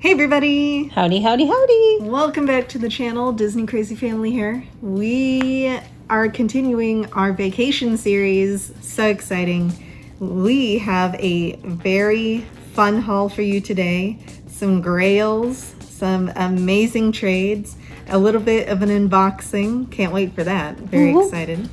Hey everybody! Howdy, howdy, howdy! Welcome back to the channel, Disney Crazy Family here. We are continuing our vacation series. So exciting. We have a very fun haul for you today. Some grails, some amazing trades, a little bit of an unboxing. Can't wait for that. Very excited.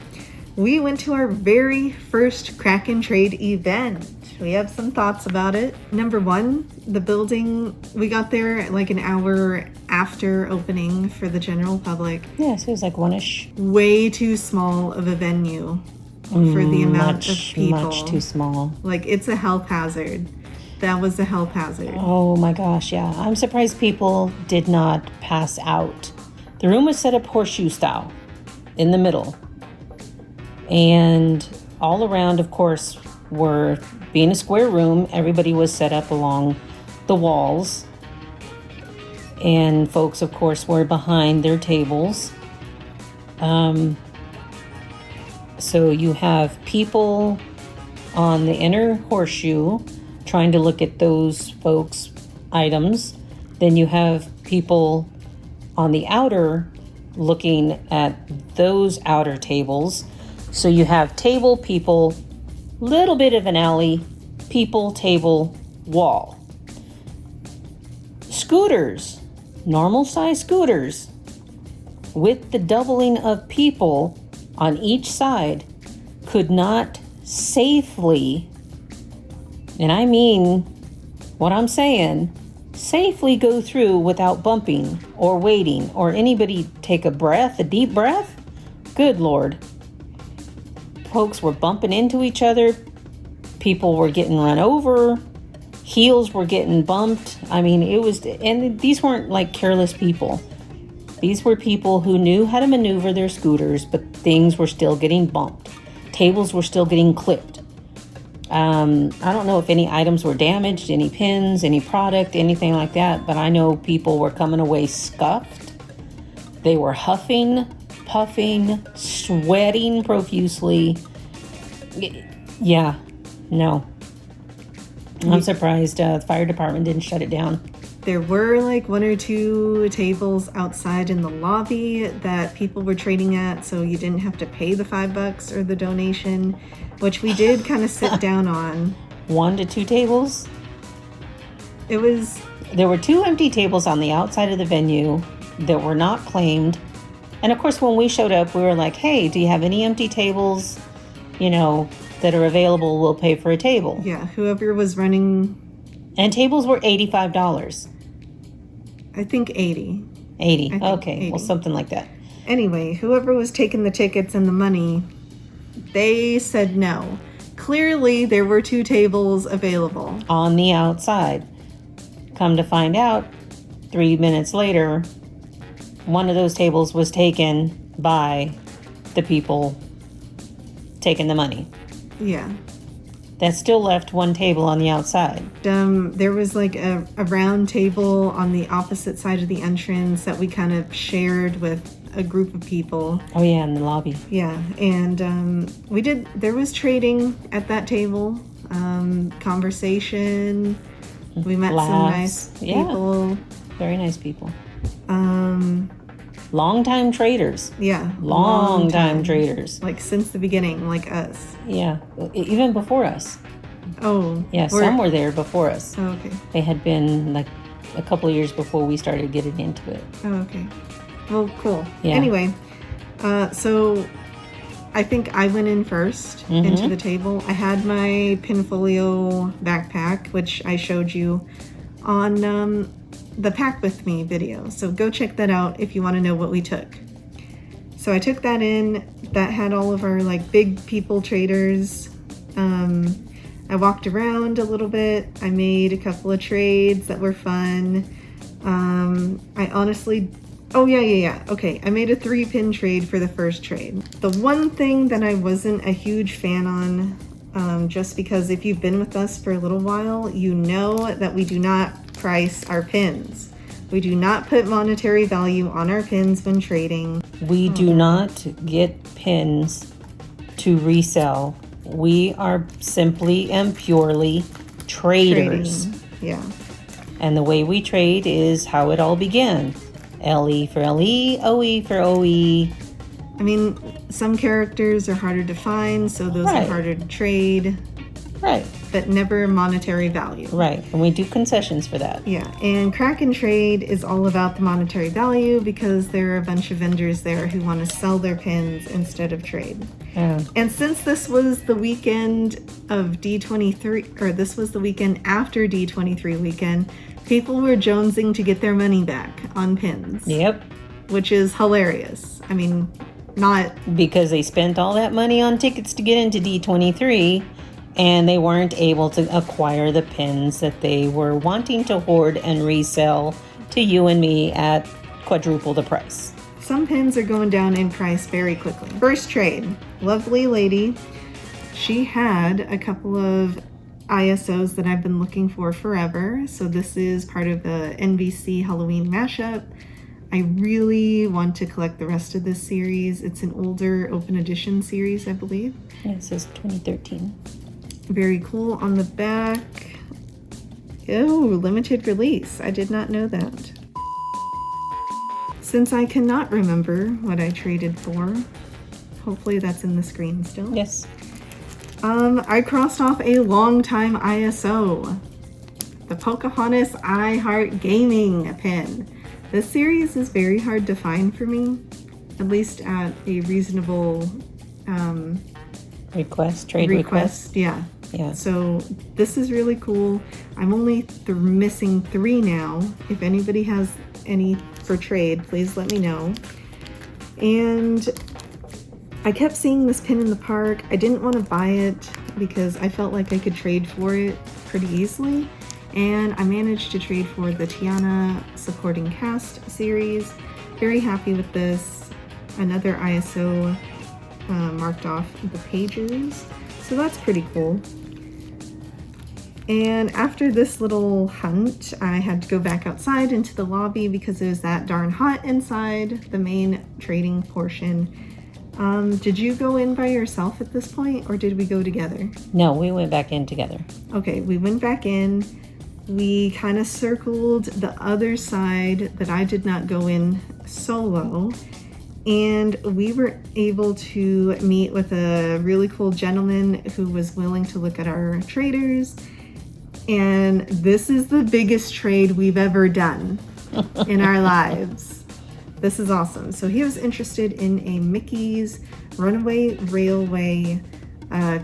We went to our very first KrakenTrade event. We have some thoughts about it. Number one, the building, we got there like an hour after opening for the general public. Yeah, so it was like one-ish. Way too small of a venue for the amount of people. Much too small. Like, it's a health hazard. That was a health hazard. Oh my gosh, yeah. I'm surprised people did not pass out. The room was set up horseshoe style in the middle. And all around, of course, were being a square room. Everybody was set up along the walls. And folks, of course, were behind their tables. So you have people on the inner horseshoe trying to look at those folks' items. Then you have people on the outer looking at those outer tables. So you have table, people, little bit of an alley, people, table, wall. Scooters, normal size scooters, with the doubling of people on each side, could not safely, and I mean what I'm saying, safely go through without bumping or waiting or anybody take a breath, a deep breath. Good Lord. Folks were bumping into each other. People were getting run over. Heels were getting bumped. I mean, it was, and these weren't like careless people. These were people who knew how to maneuver their scooters, but things were still getting bumped. Tables were still getting clipped. I don't know if any items were damaged, any pins, any product, anything like that, but I know people were coming away scuffed. They were huffing, puffing, sweating profusely. Yeah, no. I'm surprised the fire department didn't shut it down. There were like one or two tables outside in the lobby that people were trading at, so you didn't have to pay the $5 or the donation, which we did kind of sit down on. 1 to 2 tables? There were 2 empty tables on the outside of the venue that were not claimed. And of course, when we showed up, we were like, hey, do you have any empty tables, that are available? We'll pay for a table. Yeah, whoever was running. And tables were $85. I think 80. 80. Okay, 80. Well, something like that. Anyway, whoever was taking the tickets and the money, they said no. Clearly, there were 2 tables available. On the outside. Come to find out, 3 minutes later, one of those tables was taken by the people taking the money. Yeah. That still left 1 table on the outside. There was like a round table on the opposite side of the entrance that we kind of shared with a group of people. Oh yeah, in the lobby. Yeah, and there was trading at that table, conversation. We met some nice people. Yeah, very nice people. Long-time traders. Yeah. Long-time traders. Like since the beginning, like us. Yeah, even before us. Oh. Yeah, some were there before us. Oh, okay. They had been like a couple of years before we started getting into it. Oh, okay. Well, cool. Yeah. Anyway, so I think I went in first into the table. I had my Pinfolio backpack, which I showed you on the Pack With Me video. So go check that out if you want to know what we took. So I took that in. That had all of our like big people traders. I walked around a little bit. I made a couple of trades that were fun. I honestly... Oh, yeah. Okay, I made a 3-pin trade for the first trade. The one thing that I wasn't a huge fan on, just because if you've been with us for a little while, you know that we do not price our pins. We do not put monetary value on our pins when trading. We do not get pins to resell. We are simply and purely traders. Yeah. And the way we trade is how it all began. LE for LE, OE for OE. I mean, some characters are harder to find, so those are harder to trade. Right. But never monetary value. Right. And we do concessions for that. Yeah. And KrakenTrade is all about the monetary value because there are a bunch of vendors there who want to sell their pins instead of trade. Yeah. And since this was the weekend of D23, or this was the weekend after D23 weekend, people were jonesing to get their money back on pins. Yep. Which is hilarious. I mean, not... Because they spent all that money on tickets to get into D23, and they weren't able to acquire the pins that they were wanting to hoard and resell to you and me at quadruple the price. Some pins are going down in price very quickly. First trade, lovely lady. She had a couple of ISOs that I've been looking for forever. So this is part of the NBC Halloween mashup. I really want to collect the rest of this series. It's an older open edition series, I believe. Yeah, it says 2013. Very cool. On the back, oh, limited release. I did not know that. Since I cannot remember what I traded for, hopefully that's in the screen still. Yes. I crossed off a long time ISO. The Pocahontas I Heart Gaming pin. This series is very hard to find for me, at least at a reasonable trade request. Yeah. Yeah. So this is really cool. I'm only missing 3 now. If anybody has any for trade, please let me know. And I kept seeing this pin in the park. I didn't want to buy it because I felt like I could trade for it pretty easily. And I managed to trade for the Tiana Supporting Cast series. Very happy with this. Another ISO marked off the pages. So that's pretty cool. And after this little hunt, I had to go back outside into the lobby because it was that darn hot inside the main trading portion. Did you go in by yourself at this point, or did we go together? No, we went back in together. Okay, we went back in. We kind of circled the other side that I did not go in solo. And we were able to meet with a really cool gentleman who was willing to look at our traders. And this is the biggest trade we've ever done in our lives. This is awesome. So he was interested in a Mickey's Runaway Railway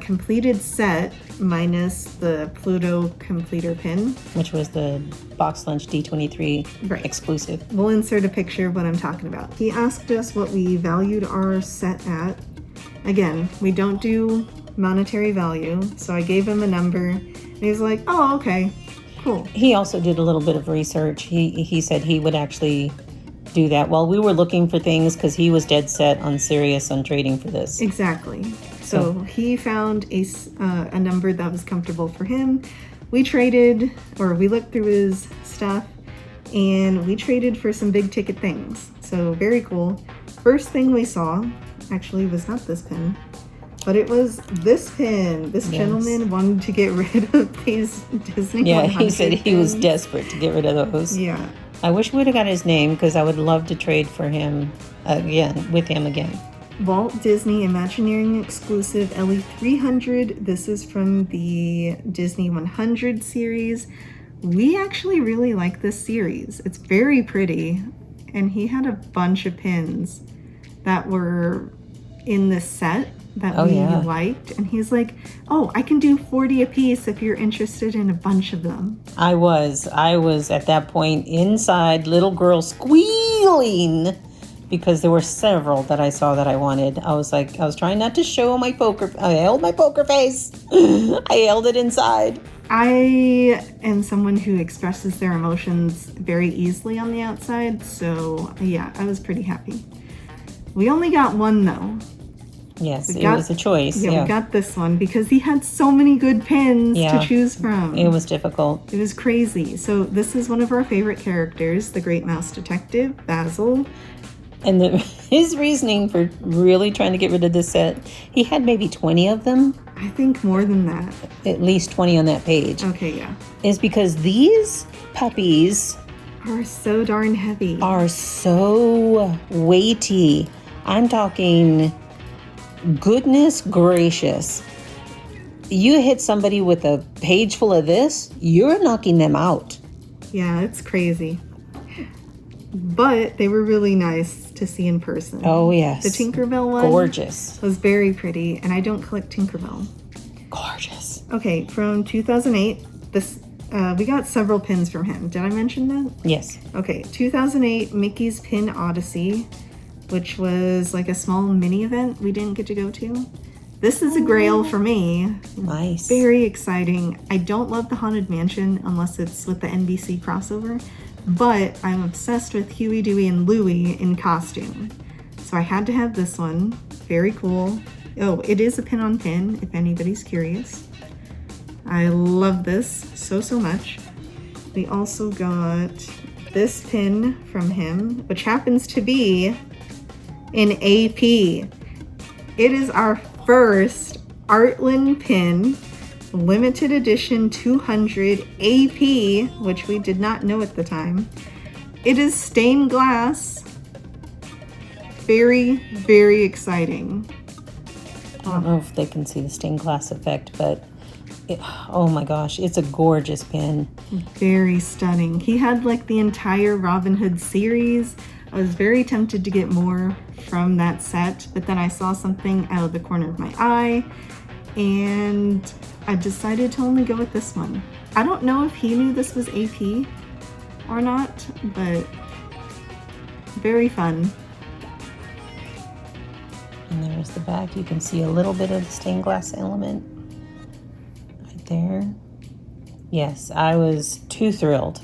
completed set minus the Pluto completer pin. Which was the Box Lunch D23 exclusive. We'll insert a picture of what I'm talking about. He asked us what we valued our set at. Again, we don't do monetary value, so I gave him a number, and he was like, oh, okay, cool. He also did a little bit of research. He said he would actually do that while we were looking for things because he was dead set on serious on trading for this. Exactly. So he found a number that was comfortable for him. We traded, or we looked through his stuff, and we traded for some big ticket things. So very cool. First thing we saw actually was not this pin, but it was this pin. This gentleman wanted to get rid of these Disney 100 he said he was pins. desperate to get rid of those. Yeah. I wish we would have got his name because I would love to trade for him with him again. Walt Disney Imagineering exclusive LE300. This is from the Disney 100 series. We actually really like this series. It's very pretty, and he had a bunch of pins that were in this set that we liked, and he's like, oh, I can do 40 a piece if you're interested in a bunch of them. I was at that point inside, little girl squealing, because there were several that I saw that I wanted. I was trying not to show my I held my poker face. I held it inside. I am someone who expresses their emotions very easily on the outside, so yeah, I was pretty happy. We only got one though. Yes, it was a choice. Yeah, we got this one because he had so many good pins to choose from. It was difficult. It was crazy. So this is one of our favorite characters, the Great Mouse Detective, Basil. And his reasoning for really trying to get rid of this set, he had maybe 20 of them, I think more than that. at least 20 on that page, Okay, yeah. is because these puppies Are so darn heavy. are so weighty. I'm talking, goodness gracious. You hit somebody with a page full of this, you're knocking them out. Yeah, it's crazy. But they were really nice to see in person. Oh, yes. The Tinkerbell one Gorgeous. was very pretty, and I don't collect Tinkerbell. Gorgeous. Okay, from 2008, this we got several pins from him. Did I mention that? Yes. Okay, 2008 Mickey's Pin Odyssey, which was like a small mini event we didn't get to go to. This is a grail for me. Nice. Very exciting. I don't love the Haunted Mansion unless it's with the NBC crossover, but I'm obsessed with Huey, Dewey, and Louie in costume. So I had to have this one. Very cool. Oh, it is a pin on pin, if anybody's curious. I love this so much. We also got this pin from him, which happens to be in AP. It is our first Artland pin, limited edition 200 AP, which we did not know at the time. It is stained glass. Very exciting. I don't know if they can see the stained glass effect, but oh my gosh, it's a gorgeous pin. Very stunning. He had like the entire Robin Hood series. I was very tempted to get more from that set, but then I saw something out of the corner of my eye and I decided to only go with this one. I don't know if he knew this was AP or not, but very fun. And there's the back. You can see a little bit of the stained glass element right there. Yes, I was too thrilled.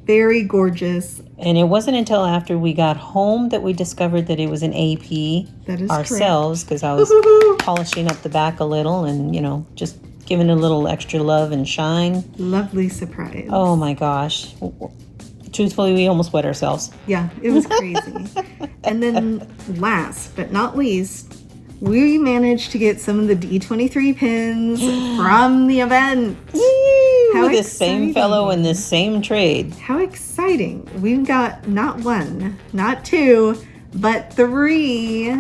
Very gorgeous. And it wasn't until after we got home that we discovered that it was an AP That is ourselves, because I was polishing up the back a little and, you know, just giving it a little extra love and shine. Lovely surprise. Oh my gosh. Truthfully, we almost wet ourselves. Yeah, it was crazy. And then last but not least, we managed to get some of the D23 pins from the event. How This same fellow in this same trade. How exciting. We've got not one, not two, but three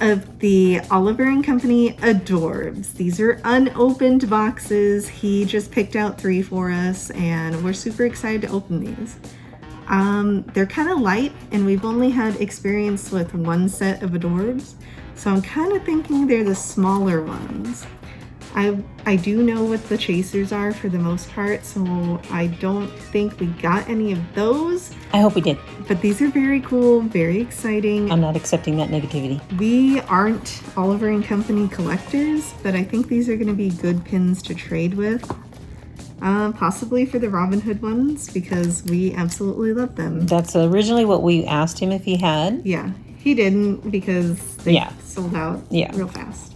of the Oliver and Company Adorbs. These are unopened boxes. He just picked out three for us and we're super excited to open these. They're kind of light and we've only had experience with one set of Adorbs, so I'm kind of thinking they're the smaller ones. I do know what the chasers are for the most part, so I don't think we got any of those. I hope we did. But these are very cool, very exciting. I'm not accepting that negativity. We aren't Oliver and Company collectors, but I think these are going to be good pins to trade with. Possibly for the Robin Hood ones, because we absolutely love them. That's originally what we asked him if he had. Yeah, he didn't because they Yeah. sold out Yeah. real fast.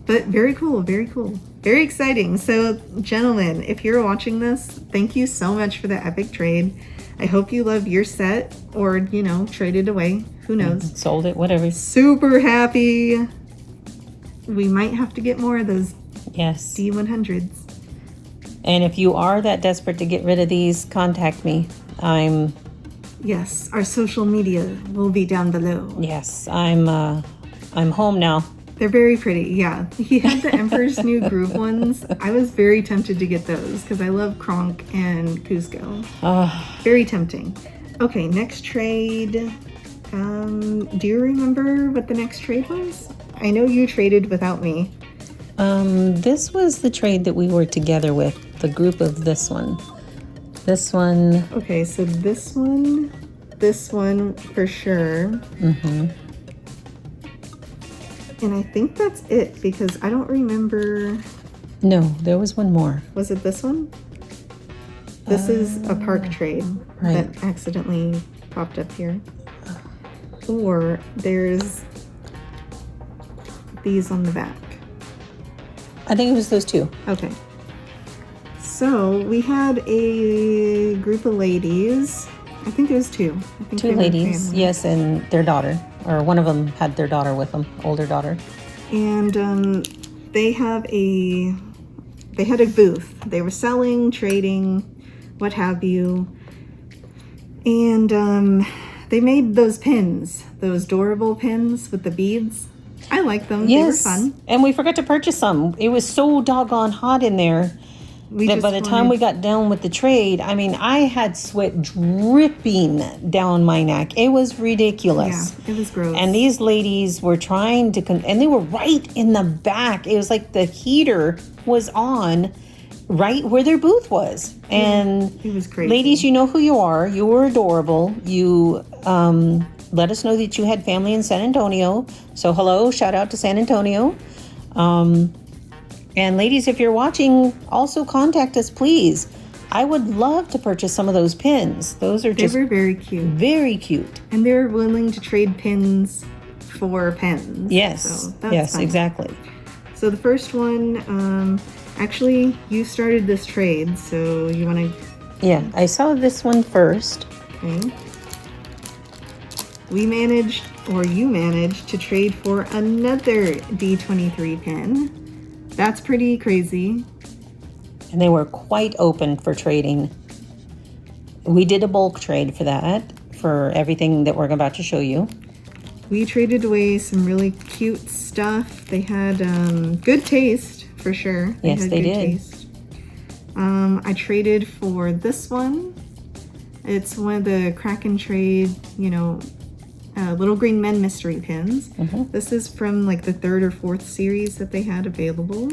But very cool, very cool. Very exciting. So, gentlemen, if you're watching this, thank you so much for the epic trade. I hope you love your set or, you know, traded away. Who knows? Sold it, whatever. Super happy. We might have to get more of those Yes. D100s. And if you are that desperate to get rid of these, contact me. I'm Yes, our social media will be down below. I'm home now. They're very pretty, yeah. He had the Emperor's New Groove ones. I was very tempted to get those because I love Kronk and Cusco. Very tempting. Okay, next trade. Do you remember what the next trade was? I know you traded without me. This was the trade that we were together with, the group of this one. This one. Okay, so this one for sure. Mm-hmm. And I think that's it because I don't remember. No, there was one more. Was it this one? This is a park trade right. that accidentally popped up here. Or there's these on the back. I think it was those two. Okay. So we had a group of ladies I think it was two. I think Two they were ladies, family. yes, and their daughter, or one of them had their daughter with them, older daughter. And they had a booth. They were selling, trading, what have you. And they made those pins, those durable pins with the beads. I like them. Yes, They were fun. and we forgot to purchase some. It was so doggone hot in there that by the time we got done with the trade, I mean, I had sweat dripping down my neck. It was ridiculous. Yeah, it was gross. And these ladies were trying to, and they were right in the back. It was like the heater was on right where their booth was. And it was crazy. Ladies, you know who you are. You were adorable. You let us know that you had family in San Antonio. So hello, shout out to San Antonio. And ladies, if you're watching, also contact us, please. I would love to purchase some of those pins. Those are just they were very cute. Very cute. And they're willing to trade pins for pens. Yes. So that's yes, fun. exactly. So the first one, actually, you started this trade, so you want to... Yeah, I saw this one first. Okay. We managed, or you managed, to trade for another D23 pin. That's pretty crazy. And they were quite open for trading. We did a bulk trade for that, for everything that we're about to show you. We traded away some really cute stuff. They had good taste, for sure. Yes, they did. Taste. I traded for this one. It's one of the KrakenTrade, Little Green Men mystery pins. This is from like the 3rd or 4th series that they had available.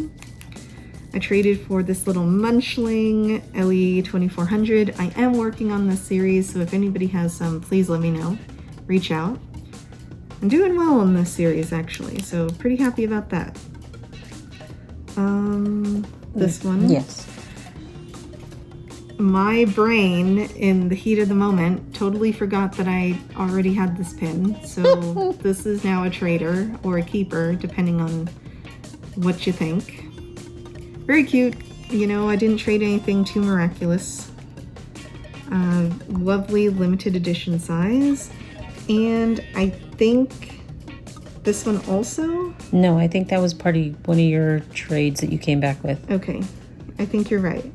I traded for this little Munchling LE 2400. I am working on this series, so if anybody has some, please let me know. Reach out. I'm doing well on this series, actually, so pretty happy about that. This one. Yes. My brain, in the heat of the moment, totally forgot that I already had this pin. So this is now a trader or a keeper, depending on what you think. Very cute. I didn't trade anything too miraculous. Lovely limited edition size. And I think this one also? No, I think that was part of one of your trades that you came back with. Okay. I think you're right.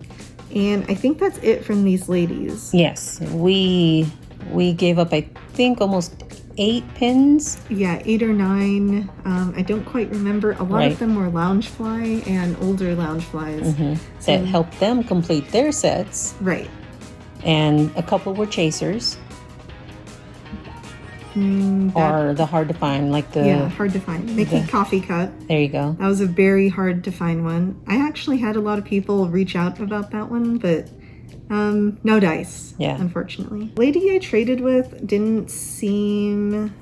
And I think that's it from these ladies. Yes, we gave up, I think, almost 8 pins. Yeah, 8 or 9. I don't quite remember. A lot Right. of them were Loungefly and older Loungeflies. That helped them complete their sets. Right. And a couple were chasers. Or the hard to find, like the... Yeah, hard to find. Mickey Coffee Cup. There you go. That was a very hard to find one. I actually had a lot of people reach out about that one, but no dice, Yeah. unfortunately. Lady I traded with didn't seem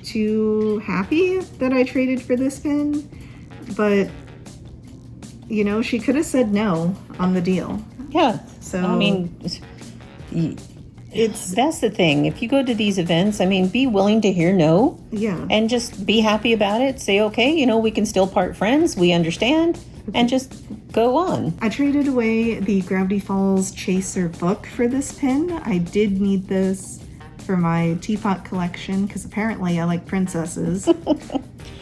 too happy that I traded for this pin, but, she could have said no on the deal. Yeah. So, I mean, that's the thing. If you go to these events, I mean, be willing to hear no. Yeah. And just be happy about it. Say, okay, we can still part friends. We understand. And just go on. I traded away the Gravity Falls Chaser book for this pin. I did need this for my teapot collection because apparently I like princesses.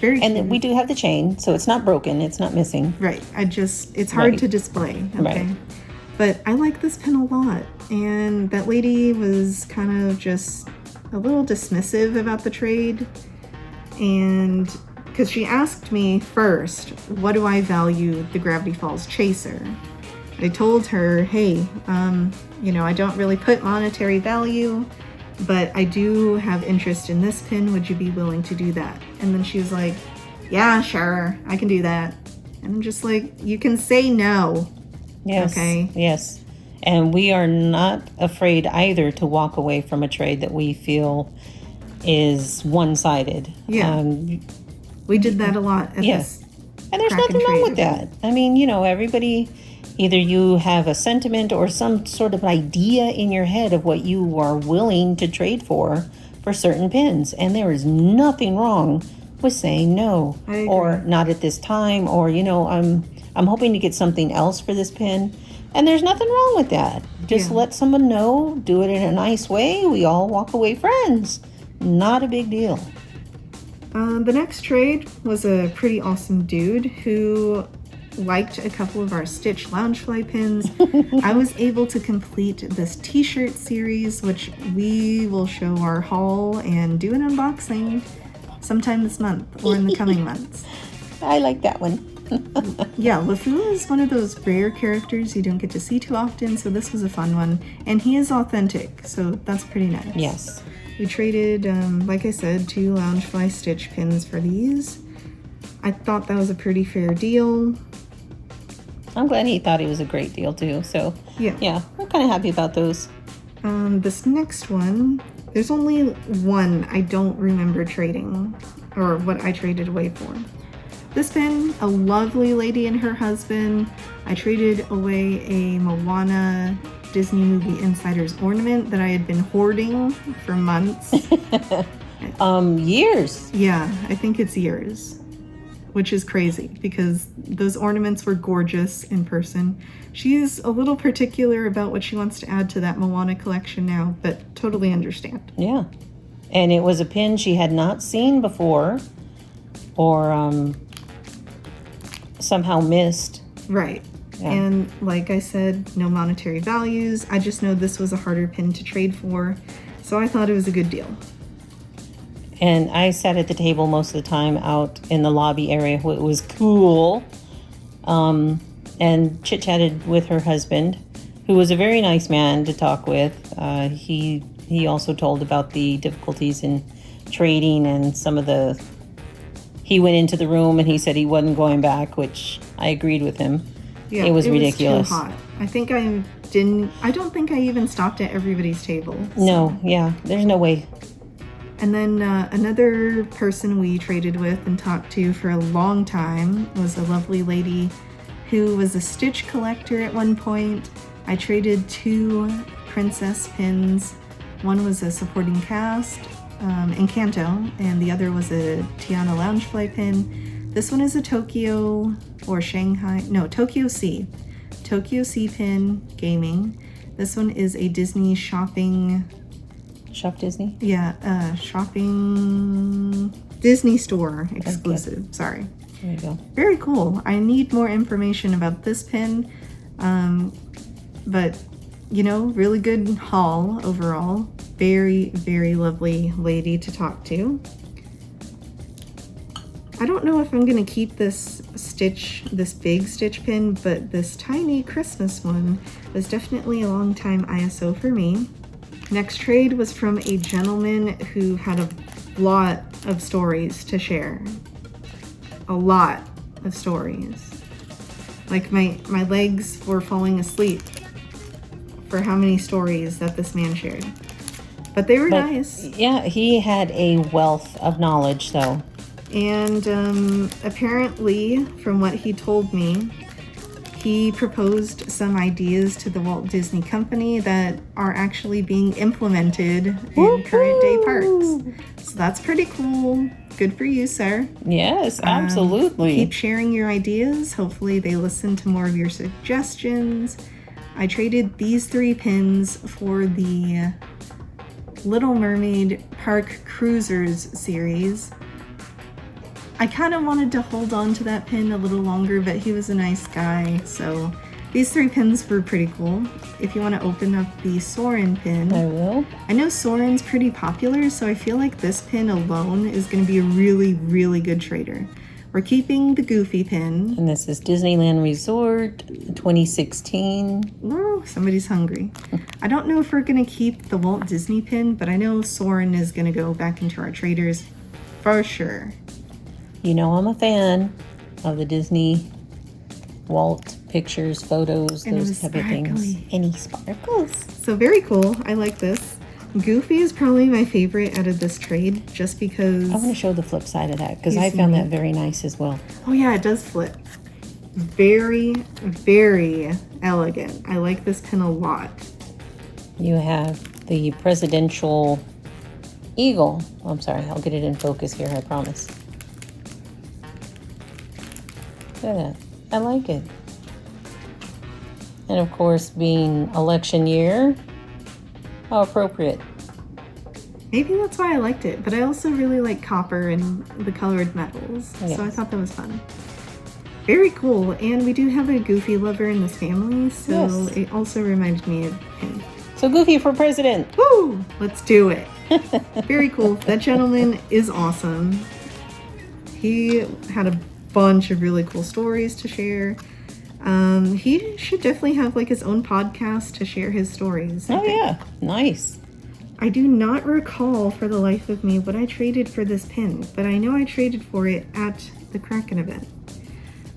Very And cute. we do have the chain, so it's not broken. It's not missing. Right. It's hard Right. to display. Okay. Right. But I like this pin a lot. And that lady was kind of just a little dismissive about the trade. And because she asked me first, what do I value the Gravity Falls Chaser? I told her, hey, I don't really put monetary value, but I do have interest in this pin. Would you be willing to do that? And then she was like, yeah, sure, I can do that. And I'm just like, you can say no. Yes. Okay. Yes. And we are not afraid either to walk away from a trade that we feel is one-sided. Yeah. We did that a lot at Yes. this. And there's nothing wrong with that. I mean, everybody, either you have a sentiment or some sort of idea in your head of what you are willing to trade for certain pins. And there is nothing wrong with saying no. I agree. Or not at this time. Or, I'm hoping to get something else for this pin. And there's nothing wrong with that. Just Yeah. let someone know, do it in a nice way. We all walk away friends. Not a big deal. The next trade was a pretty awesome dude who liked a couple of our Stitch Loungefly pins. I was able to complete this t-shirt series, which we will show our haul and do an unboxing sometime this month or in the coming months. I like that one. Yeah, LeFou is one of those rare characters you don't get to see too often, so this was a fun one. And he is authentic, so that's pretty nice. Yes. We traded, like I said, 2 Loungefly Stitch pins for these. I thought that was a pretty fair deal. I'm glad he thought it was a great deal too. So yeah, we're kind of happy about those. This next one, there's only one I don't remember trading, or what I traded away for. This pin, a lovely lady and her husband. I traded away a Moana Disney Movie Insiders ornament that I had been hoarding for months. Years. Yeah, I think it's years, which is crazy because those ornaments were gorgeous in person. She's a little particular about what she wants to add to that Moana collection now, but totally understand. Yeah. And it was a pin she had not seen before or somehow missed. Right. Yeah. And like I said, no monetary values. I just know this was a harder pin to trade for, so I thought it was a good deal. And I sat at the table most of the time out in the lobby area. It was cool. And chit-chatted with her husband, who was a very nice man to talk with. He also told about the difficulties in trading and some of the... He went into the room and he said he wasn't going back, which I agreed with him. Yeah, it was ridiculous. Too hot. I don't think I even stopped at everybody's table. So. No, yeah, there's no way. And then another person we traded with and talked to for a long time was a lovely lady who was a Stitch collector at one point. I traded 2 princess pins. One was a supporting cast, Encanto, and the other was a Tiana Loungefly pin. This one is a Tokyo C. Tokyo C pin gaming. This one is a Disney shopping... Shop Disney? Yeah, shopping... Disney store exclusive. Okay. Sorry. There you go. Very cool. I need more information about this pin. But, you know, really good haul overall. Very, very lovely lady to talk to. I don't know if I'm going to keep this big Stitch pin, but this tiny Christmas one was definitely a long time ISO for me. Next trade was from a gentleman who had a lot of stories to share. A lot of stories. Like my legs were falling asleep for how many stories that this man shared. But they were nice. Yeah, he had a wealth of knowledge though. And apparently, from what he told me, he proposed some ideas to the Walt Disney Company that are actually being implemented in current day parks. So that's pretty cool. Good for you, sir. Yes, absolutely. Keep sharing your ideas. Hopefully they listen to more of your suggestions. I traded these 3 pins for the Little Mermaid Park Cruisers series. I kind of wanted to hold on to that pin a little longer, but he was a nice guy, so these 3 pins were pretty cool. If you want to open up the Soren pin. I will. I know Soren's pretty popular, so I feel like this pin alone is going to be a really, really good trader. We're keeping the Goofy pin. And this is Disneyland Resort 2016. Oh, somebody's hungry. I don't know if we're going to keep the Walt Disney pin, but I know Soren is going to go back into our traders for sure. You know I'm a fan of the Disney Walt pictures, photos, And those type of things. Any sparkles. So very cool. I like this. Goofy is probably my favorite out of this trade, just because... I want to show the flip side of that, because He's I found neat. that very nice as well. Oh yeah, it does flip. Very, very elegant. I like this pin a lot. You have the presidential eagle. Oh, I'm sorry, I'll get it in focus here, I promise. Look at that. I like it. And of course, being election year, how appropriate. Maybe that's why I liked it, but I also really like copper and the colored metals, Yes. so I thought that was fun. Very cool, and we do have a Goofy lover in this family, so Yes. it also reminded me of him. So Goofy for president. Woo! Let's do it. Very cool. That gentleman is awesome. He had a bunch of really cool stories to share. He should definitely have like his own podcast to share his stories. I Oh think. yeah, nice. I do not recall for the life of me what I traded for this pin, but I know I traded for it at the Kraken event.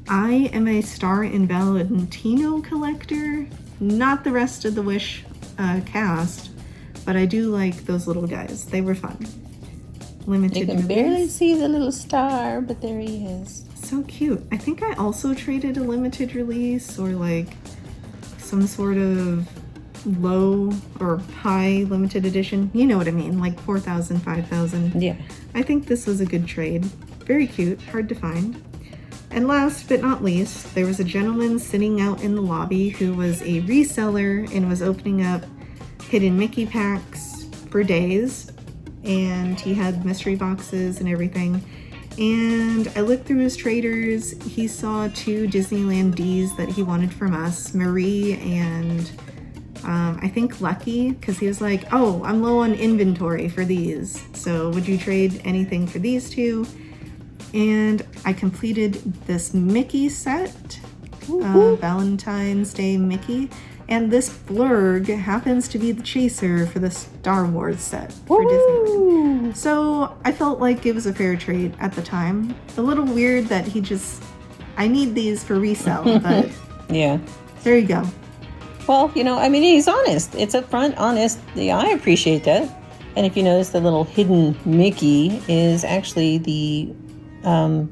I am a Star and Valentino collector, not the rest of the Wish cast, but I do like those little guys. They were fun. Limited You can release. barely see the little star, but there he is. So cute. I think I also traded a limited release or like some sort of low or high limited edition. You know what I mean, like 4,000, 5,000. Yeah. I think this was a good trade. Very cute, hard to find. And last but not least, there was a gentleman sitting out in the lobby who was a reseller and was opening up hidden Mickey packs for days. And he had mystery boxes and everything. And I looked through his traders. He saw 2 Disneyland Ds that he wanted from us, Marie and I think Lucky, because he was like, oh, I'm low on inventory for these. So would you trade anything for these 2? And I completed this Mickey set, Valentine's Day Mickey. And this Blurg happens to be the chaser for the Star Wars set for Disneyland. So I felt like it was a fair trade at the time. A little weird that he just, I need these for resale, but Yeah. there you go. Well, you know, I mean, he's honest. It's upfront, honest. Yeah, I appreciate that. And if you notice, the little hidden Mickey is actually the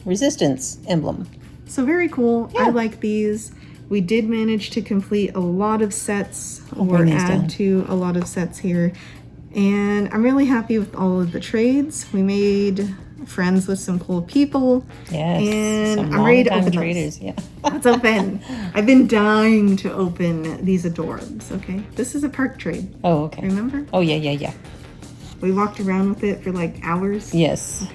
Resistance emblem. So very cool. I Yeah. like these. We did manage to complete a lot of sets I'll or bring these add down. to a lot of sets here. And I'm really happy with all of the trades. We made friends with some cool people. Yes. And some I'm ready to longtime open those. traders. Yeah. Let's open. I've been dying to open these adorbs, okay? This is a park trade, Oh, okay. remember? Oh, yeah, yeah, yeah. We walked around with it for like hours. Yes.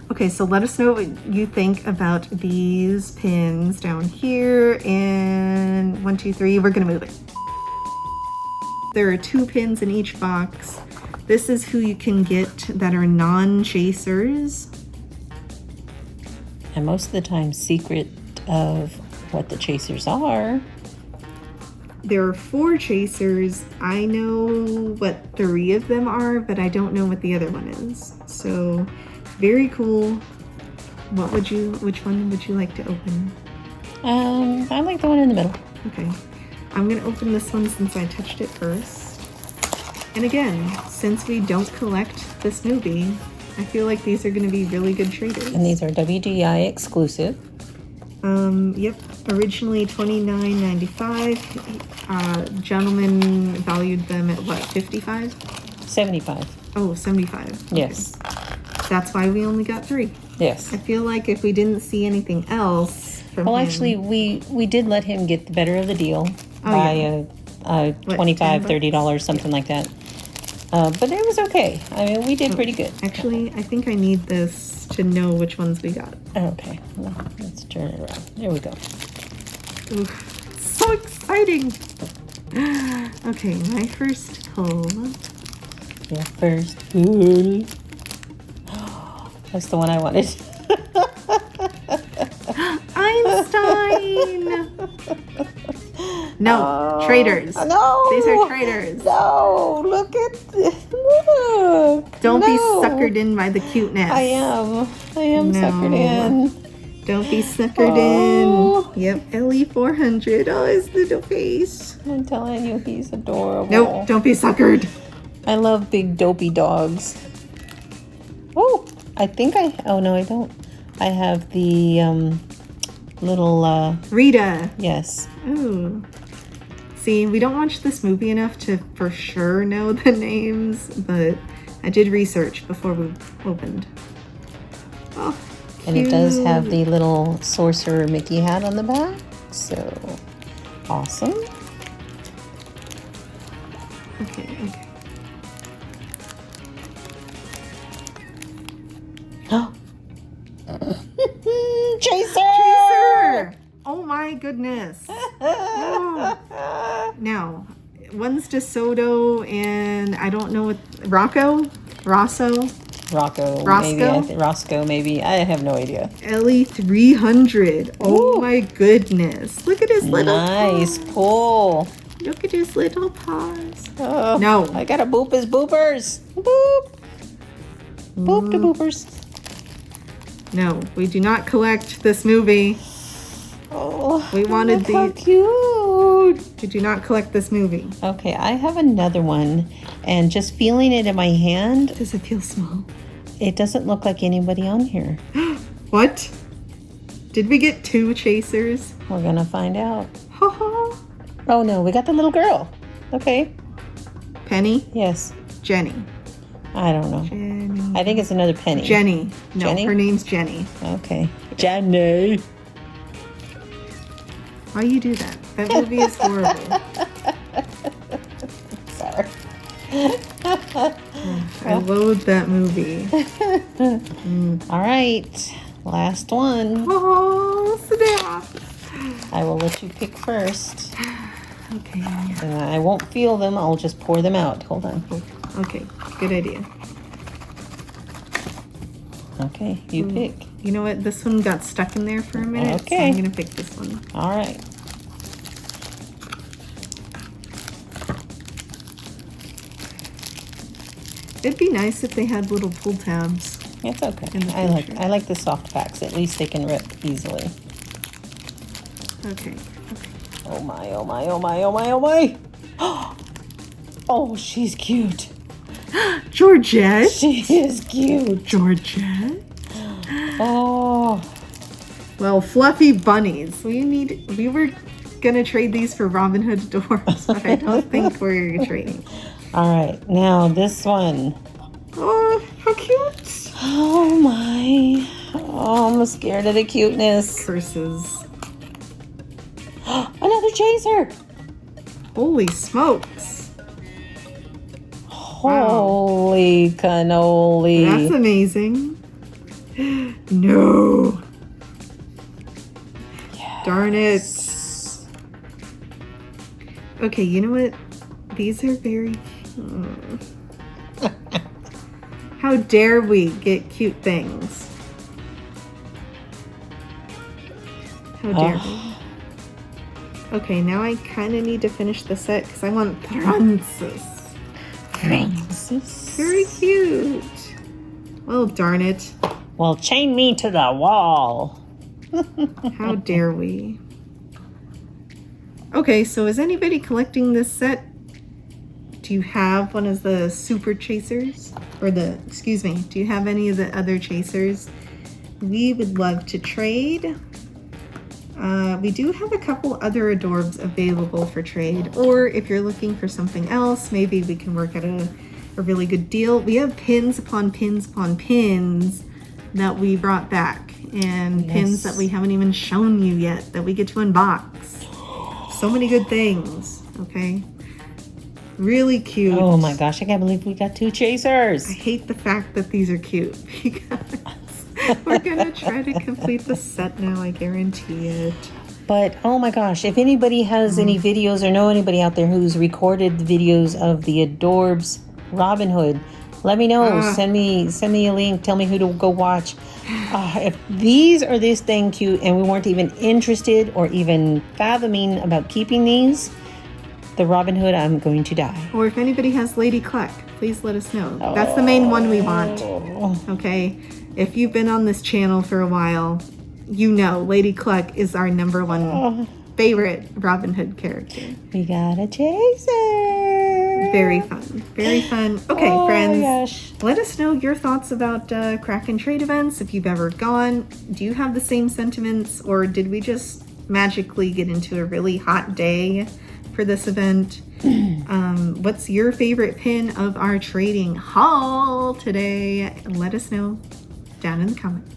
Okay, so let us know what you think about these pins down here. And 1, 2, 3, we're gonna move it. There are 2 pins in each box. This is who you can get that are non-chasers. And most of the time, secret of what the chasers are. There are 4 chasers. I know what 3 of them are, but I don't know what the other one is. So very cool. Which one would you like to open? I like the one in the middle. Okay. I'm gonna open this one since I touched it first. And again, since we don't collect this movie, I feel like these are gonna be really good traders. And these are WGI exclusive. Yep. Originally $29.95. Gentleman valued them at what, 55? 75. Oh, 75. Okay. Yes. That's why we only got 3. Yes. I feel like if we didn't see anything else from Well, him, actually, we did let him get the better of the deal by yeah. a What, $25, $10? $30, something like that. But it was okay. I mean, we did pretty good. Actually, I think I need this to know which ones we got. Okay, well, let's turn it around. There we go. Ooh, so exciting! Okay, my first pull. Your first pull. That's the one I wanted. Einstein! No, traders. No! These are traders. No! Look at this. Look! Don't be No. suckered in by the cuteness. I am No. suckered in. Don't be suckered Oh. in. Yep, LE400. Oh, his little face. I'm telling you, he's adorable. Nope, don't be suckered. I love big dopey dogs. Oh, I think oh no, I don't. I have the little Rita. yes. Ooh. See, we don't watch this movie enough to for sure know the names, but I did research before we opened. Oh, And it does have cute. the little sorcerer Mickey hat on the back. So Awesome. Okay. Chaser! Chaser! Oh my goodness. Oh. Now, one's DeSoto and I don't know what, Rosso? Roscoe, Roscoe? maybe. Roscoe, maybe. I have no idea. Ellie 300. Oh Ooh. my goodness. Look at his little Nice paws. pull. Look at his little paws. Oh, No. I gotta boop his boopers. Boop. Boop the boopers. No, we do not collect this movie. Oh, We wanted look how the- cute. We do not collect this movie. Okay, I have another one, and just feeling it in my hand, Does it feel small? it doesn't look like anybody on here. What? Did we get 2 chasers? We're gonna find out. Ha ha. Oh no, we got the little girl. Okay, Penny? yes. Jenny. I don't know. Jenny. I think it's another Penny. Jenny. No, Jenny? her name's Jenny. Okay. Jenny. Why you do that? That movie is horrible. Sorry. I loathe that movie. All right, last one. Oh, snap. I will let you pick first. Okay. And I won't feel them. I'll just pour them out. Hold on. Okay, good idea. Okay, you pick. You know what? This one got stuck in there for a minute, so Okay. I'm going to pick this one. All right. It'd be nice if they had little pull tabs. It's okay. In the future. I like the soft packs. At least they can rip easily. Okay. Oh my, oh my, oh my, oh my, oh my. Oh, she's cute. Georgette? She is cute. Georgette? Oh. Well, fluffy bunnies. We were gonna trade these for Robin Hood doors, but I don't think we're trading. All right, now this one. Oh, how cute! Oh my. Oh, I'm scared of the cuteness. Curses. Another chaser. Holy smokes! Holy cannoli. That's amazing. No. Darn it. Okay, you know what? These are very... How dare we get cute things? How dare we? Okay, now I kind of need to finish the set because I want Francis. Francis. Very cute. Well, darn it. Well, chain me to the wall. How dare we? Okay, so is anybody collecting this set? Do you have one of the super chasers? Or excuse me, do you have any of the other chasers? We would love to trade. We do have a couple other adorbs available for trade. Or if you're looking for something else, maybe we can work out a really good deal. We have pins upon pins upon pins that we brought back. And pins that we haven't even shown you yet that we get to unbox. So many good things, okay? Really cute. Oh my gosh, I can't believe we got 2 chasers. I hate the fact that these are cute because we're gonna try to complete the set now, I guarantee it. But oh my gosh, if anybody has any videos or know anybody out there who's recorded the videos of the Adorbs Robin Hood, let me know. Send me a link. Tell me who to go watch. If these are this dang cute and we weren't even interested or even fathoming about keeping these, the Robin Hood, I'm going to die. Or if anybody has Lady Cluck, please let us know. That's the main one we want. Okay? If you've been on this channel for a while, you know Lady Cluck is our #1 favorite Robin Hood character. We got a chaser. Very fun. Very fun. Okay, friends. My gosh. Let us know your thoughts about KrakenTrade events. If you've ever gone, do you have the same sentiments, or did we just magically get into a really hot day for this event? What's your favorite pin of our trading haul today? Let us know down in the comments.